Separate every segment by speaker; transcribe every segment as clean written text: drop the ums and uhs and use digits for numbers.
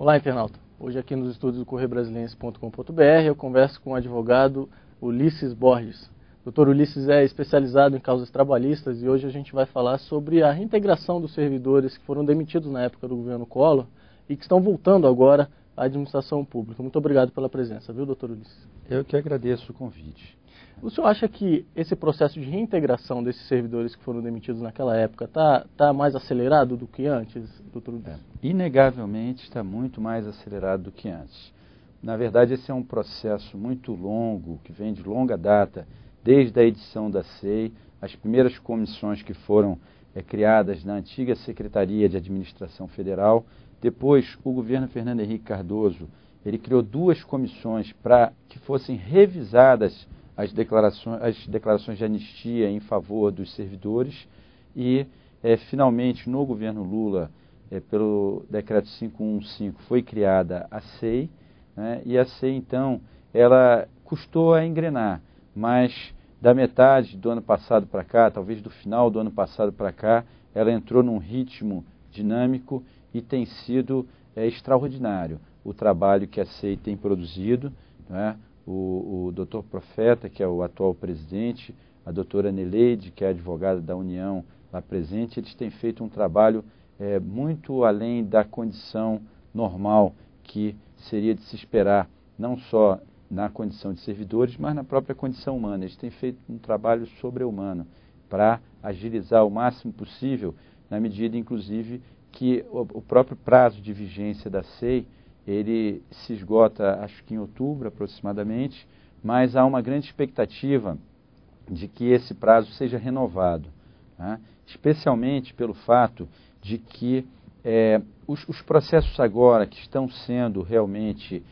Speaker 1: Olá, internauta. Hoje aqui nos estúdios do correiobrasiliense.com.br eu converso com o advogado Ulisses Borges. O Dr. Ulisses é especializado em causas trabalhistas e hoje a gente vai falar sobre a reintegração dos servidores que foram demitidos na época do governo Collor e que estão voltando agora à administração pública. Muito obrigado pela presença, viu, Dr. Ulisses?
Speaker 2: Eu que agradeço o convite.
Speaker 1: O senhor acha que esse processo de reintegração desses servidores que foram demitidos naquela época está mais acelerado do que antes, doutor Ulisses?
Speaker 2: Inegavelmente está muito mais acelerado do que antes. Na verdade, esse é um processo muito longo, que vem de longa data, desde a edição da SEI, as primeiras comissões que foram criadas na antiga Secretaria de Administração Federal. Depois, o governo Fernando Henrique Cardoso, ele criou duas comissões para que fossem revisadas as declarações de anistia em favor dos servidores e, finalmente, no governo Lula, pelo decreto 515, foi criada a SEI, né, e a SEI, então, ela custou a engrenar, mas da metade do ano passado para cá, talvez do final do ano passado para cá, ela entrou num ritmo dinâmico e tem sido extraordinário o trabalho que a SEI tem produzido, né? O doutor Profeta, que é o atual presidente, a doutora Neleide, que é advogada da União lá presente, eles têm feito um trabalho muito além da condição normal que seria de se esperar, não só na condição de servidores, mas na própria condição humana. Eles têm feito um trabalho sobre-humano para agilizar o máximo possível, na medida, inclusive, que o próprio prazo de vigência da SEI, ele se esgota, acho que em outubro aproximadamente, mas há uma grande expectativa de que esse prazo seja renovado, né? Especialmente pelo fato de que os processos agora que estão sendo realmente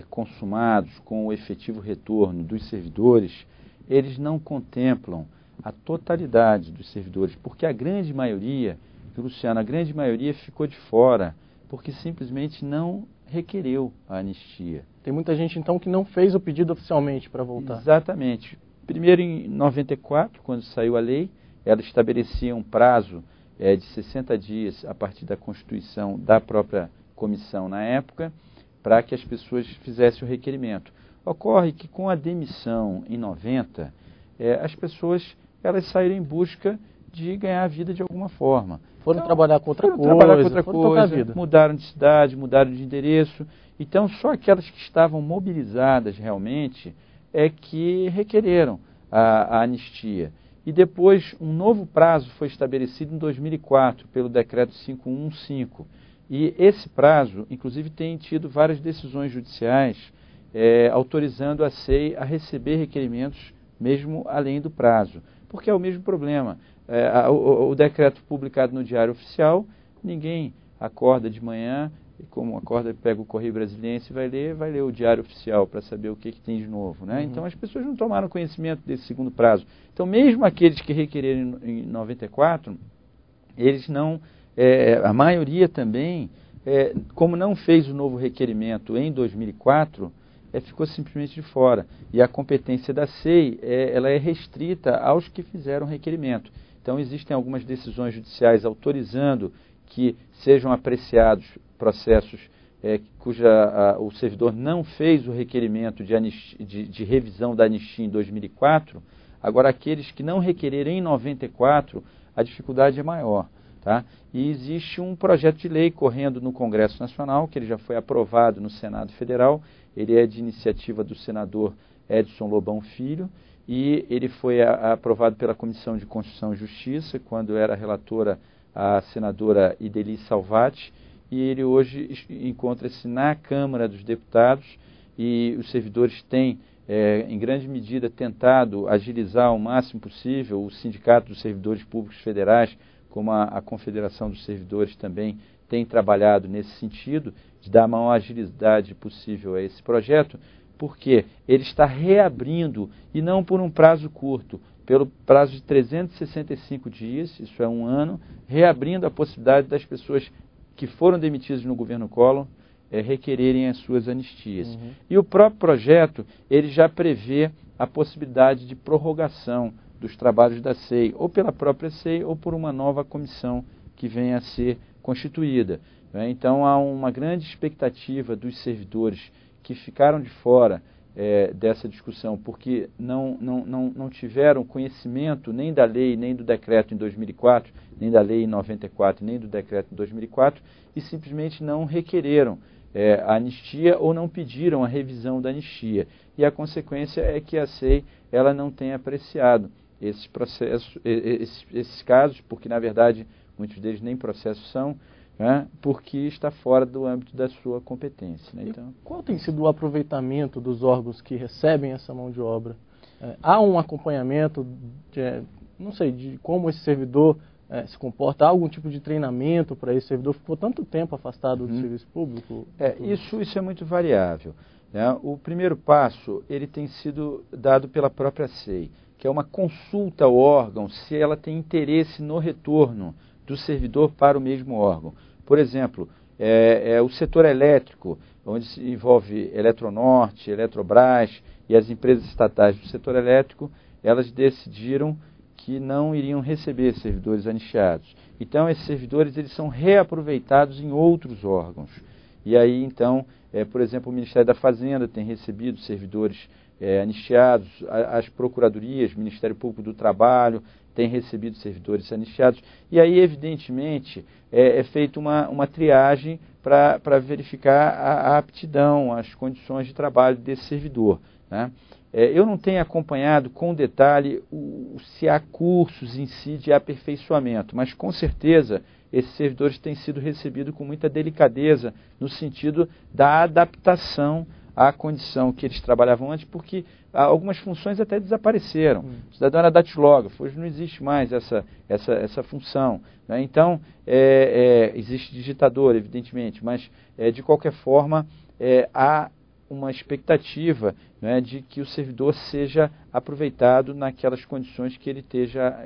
Speaker 2: consumados com o efetivo retorno dos servidores, eles não contemplam a totalidade dos servidores, porque a grande maioria, Luciano, a grande maioria ficou de fora, porque simplesmente não requereu a anistia.
Speaker 1: Tem muita gente, então, que não fez o pedido oficialmente para voltar.
Speaker 2: Exatamente. Primeiro, em 94, quando saiu a lei, ela estabelecia um prazo de 60 dias a partir da constituição da própria comissão na época, para que as pessoas fizessem o requerimento. Ocorre que com a demissão em 90, as pessoas elas saíram em busca de ganhar a vida de alguma forma.
Speaker 1: Foram trabalhar com outra coisa,
Speaker 2: mudaram de cidade, mudaram de endereço. Então, só aquelas que estavam mobilizadas realmente que requereram a anistia. E depois, um novo prazo foi estabelecido em 2004, pelo decreto 515. E esse prazo, inclusive, tem tido várias decisões judiciais autorizando a SEI a receber requerimentos mesmo além do prazo. Porque é o mesmo problema. O decreto publicado no Diário Oficial, ninguém acorda de manhã, e como acorda, pega o Correio Brasiliense e vai ler o Diário Oficial para saber o que tem de novo, né? Então as pessoas não tomaram conhecimento desse segundo prazo. Então mesmo aqueles que requereram em 94, eles não, a maioria também, como não fez o novo requerimento em 2004, ficou simplesmente de fora. E a competência da SEI ela é restrita aos que fizeram requerimento. Então, existem algumas decisões judiciais autorizando que sejam apreciados processos o servidor não fez o requerimento de revisão da anistia em 2004. Agora, aqueles que não requereram em 94, a dificuldade é maior. Tá? E existe um projeto de lei correndo no Congresso Nacional, que ele já foi aprovado no Senado Federal. Ele é de iniciativa do senador Edson Lobão Filho, e ele foi aprovado pela Comissão de Constituição e Justiça, quando era relatora a senadora Ideli Salvati, e ele hoje encontra-se na Câmara dos Deputados, e os servidores têm, em grande medida, tentado agilizar o máximo possível. O Sindicato dos Servidores Públicos Federais, como a Confederação dos Servidores também, tem trabalhado nesse sentido, de dar a maior agilidade possível a esse projeto, porque ele está reabrindo, e não por um prazo curto, pelo prazo de 365 dias, isso é um ano, reabrindo a possibilidade das pessoas que foram demitidas no governo Collor requererem as suas anistias. E o próprio projeto, ele já prevê a possibilidade de prorrogação dos trabalhos da SEI, ou pela própria SEI, ou por uma nova comissão que venha a ser constituída. né? Então há uma grande expectativa dos servidores que ficaram de fora dessa discussão, porque não tiveram conhecimento nem da lei, nem do decreto em 2004, nem da lei em 94, nem do decreto em 2004, e simplesmente não requereram a anistia ou não pediram a revisão da anistia. E a consequência é que a SEI ela não tem apreciado esses processos, esses casos, porque na verdade muitos deles nem processos são, né, porque está fora do âmbito da sua competência, né? Então,
Speaker 1: qual tem sido o aproveitamento dos órgãos que recebem essa mão de obra? Há um acompanhamento, não sei, de como esse servidor se comporta? Há algum tipo de treinamento para esse servidor? Ficou tanto tempo afastado do serviço público?
Speaker 2: Isso é muito variável, né? O primeiro passo ele tem sido dado pela própria SEI, que é uma consulta ao órgão se ela tem interesse no retorno do servidor para o mesmo órgão. Por exemplo, o setor elétrico, onde se envolve Eletronorte, Eletrobras e as empresas estatais do setor elétrico, elas decidiram que não iriam receber servidores anistiados. Então, esses servidores eles são reaproveitados em outros órgãos. E aí, então, por exemplo, o Ministério da Fazenda tem recebido servidores anistiados, as procuradorias, o Ministério Público do Trabalho tem recebido servidores anistiados, e aí, evidentemente, é feita uma triagem para verificar a aptidão, as condições de trabalho desse servidor, né? Eu não tenho acompanhado com detalhe se há cursos em si de aperfeiçoamento, mas com certeza esses servidores têm sido recebidos com muita delicadeza no sentido da adaptação à condição que eles trabalhavam antes, porque algumas funções até desapareceram. O cidadão era datilógrafo, hoje não existe mais essa função, né? Então, existe digitador, evidentemente, mas de qualquer forma há uma expectativa, né, de que o servidor seja aproveitado naquelas condições que ele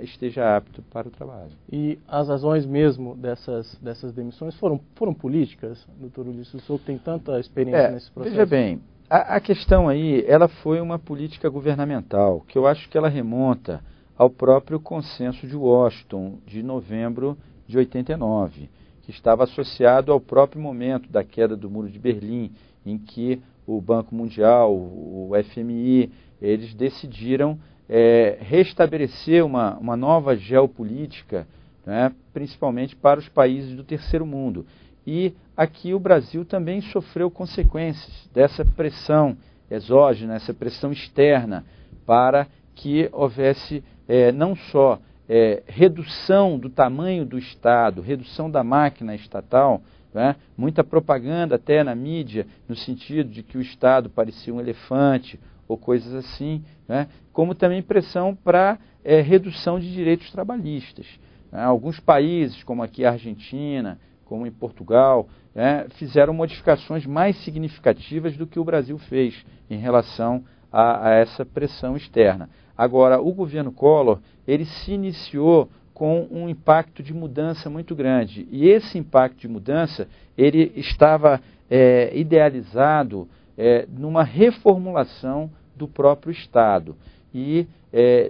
Speaker 2: esteja apto para o trabalho.
Speaker 1: E as razões mesmo dessas demissões foram políticas, doutor Ulisses? O senhor tem tanta experiência nesse processo?
Speaker 2: Veja bem, a questão aí, ela foi uma política governamental, que eu acho que ela remonta ao próprio consenso de Washington, de novembro de 89, que estava associado ao próprio momento da queda do Muro de Berlim, em que o Banco Mundial, o FMI, eles decidiram restabelecer uma nova geopolítica, né, principalmente para os países do terceiro mundo. E aqui o Brasil também sofreu consequências dessa pressão exógena, essa pressão externa, para que houvesse não só redução do tamanho do Estado, redução da máquina estatal, né? Muita propaganda até na mídia, no sentido de que o Estado parecia um elefante ou coisas assim, né? Como também pressão para redução de direitos trabalhistas, né? Alguns países, como aqui a Argentina, como em Portugal, né, fizeram modificações mais significativas do que o Brasil fez em relação a essa pressão externa. Agora, o governo Collor, ele se iniciou com um impacto de mudança muito grande. E esse impacto de mudança, ele estava idealizado numa reformulação do próprio Estado. E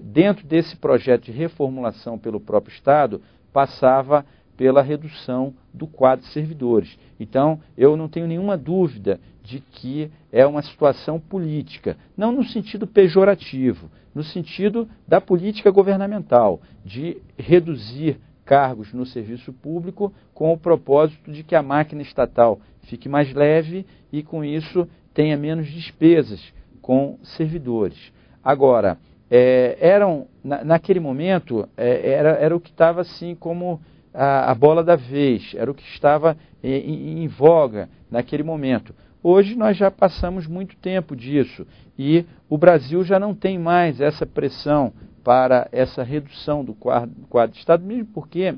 Speaker 2: dentro desse projeto de reformulação pelo próprio Estado, passava pela redução do quadro de servidores. Então, eu não tenho nenhuma dúvida de que é uma situação política, não no sentido pejorativo, no sentido da política governamental, de reduzir cargos no serviço público com o propósito de que a máquina estatal fique mais leve e, com isso, tenha menos despesas com servidores. Agora, naquele momento, era o que estava assim como a bola da vez, era o que estava em voga naquele momento. Hoje nós já passamos muito tempo disso e o Brasil já não tem mais essa pressão para essa redução do quadro de Estado, mesmo porque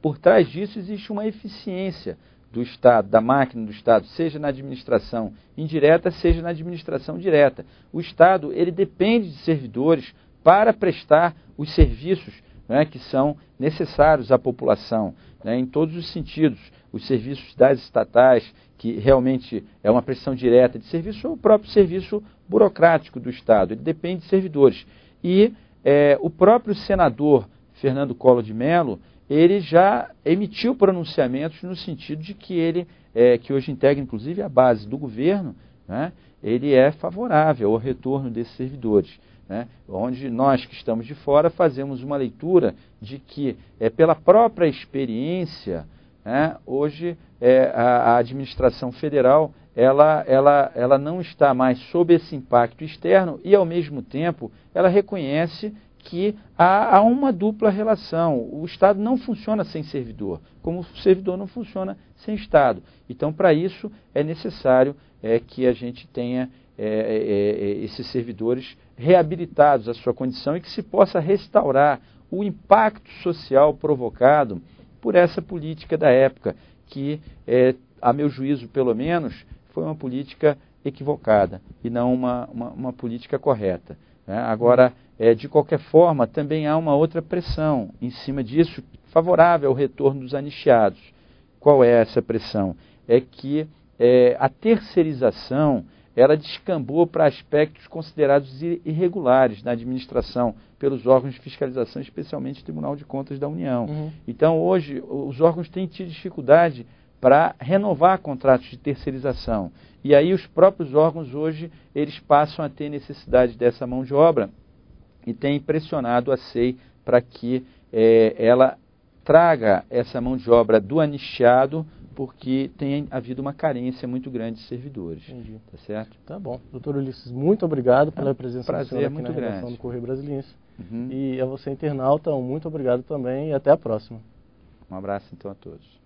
Speaker 2: por trás disso existe uma eficiência do Estado, da máquina do Estado, seja na administração indireta, seja na administração direta. O Estado, ele depende de servidores para prestar os serviços, né, que são necessários à população, né, em todos os sentidos. Os serviços das estatais, que realmente é uma prestação direta de serviço, ou o próprio serviço burocrático do Estado. Ele depende de servidores. E o próprio senador Fernando Collor de Mello, ele já emitiu pronunciamentos no sentido de que ele, que hoje integra inclusive a base do governo, né, ele é favorável ao retorno desses servidores, né, onde nós que estamos de fora fazemos uma leitura de que, pela própria experiência, né, hoje a administração federal ela não está mais sob esse impacto externo e, ao mesmo tempo, ela reconhece que há uma dupla relação. O Estado não funciona sem servidor, como o servidor não funciona sem Estado. Então, para isso, é necessário que a gente tenha esses servidores reabilitados à sua condição e que se possa restaurar o impacto social provocado por essa política da época, que, a meu juízo, pelo menos, foi uma política equivocada e não uma política correta, né? Agora, de qualquer forma, também há uma outra pressão em cima disso, favorável ao retorno dos anistiados. Qual é essa pressão? É que a terceirização ela descambou para aspectos considerados irregulares na administração pelos órgãos de fiscalização, especialmente o Tribunal de Contas da União. Uhum. Então, hoje, os órgãos têm tido dificuldade para renovar contratos de terceirização. E aí os próprios órgãos hoje, eles passam a ter necessidade dessa mão de obra e têm pressionado a SEI para que ela traga essa mão de obra do anistiado, porque tem havido uma carência muito grande de servidores.
Speaker 1: Entendi.
Speaker 2: Tá certo?
Speaker 1: Tá bom. Doutor Ulisses, muito obrigado pela presença do senhor aqui
Speaker 2: muito
Speaker 1: na redação
Speaker 2: grande.
Speaker 1: do Correio Brasiliense.
Speaker 2: Uhum.
Speaker 1: E a você, internauta, muito obrigado também e até a próxima.
Speaker 2: Um abraço, então, a todos.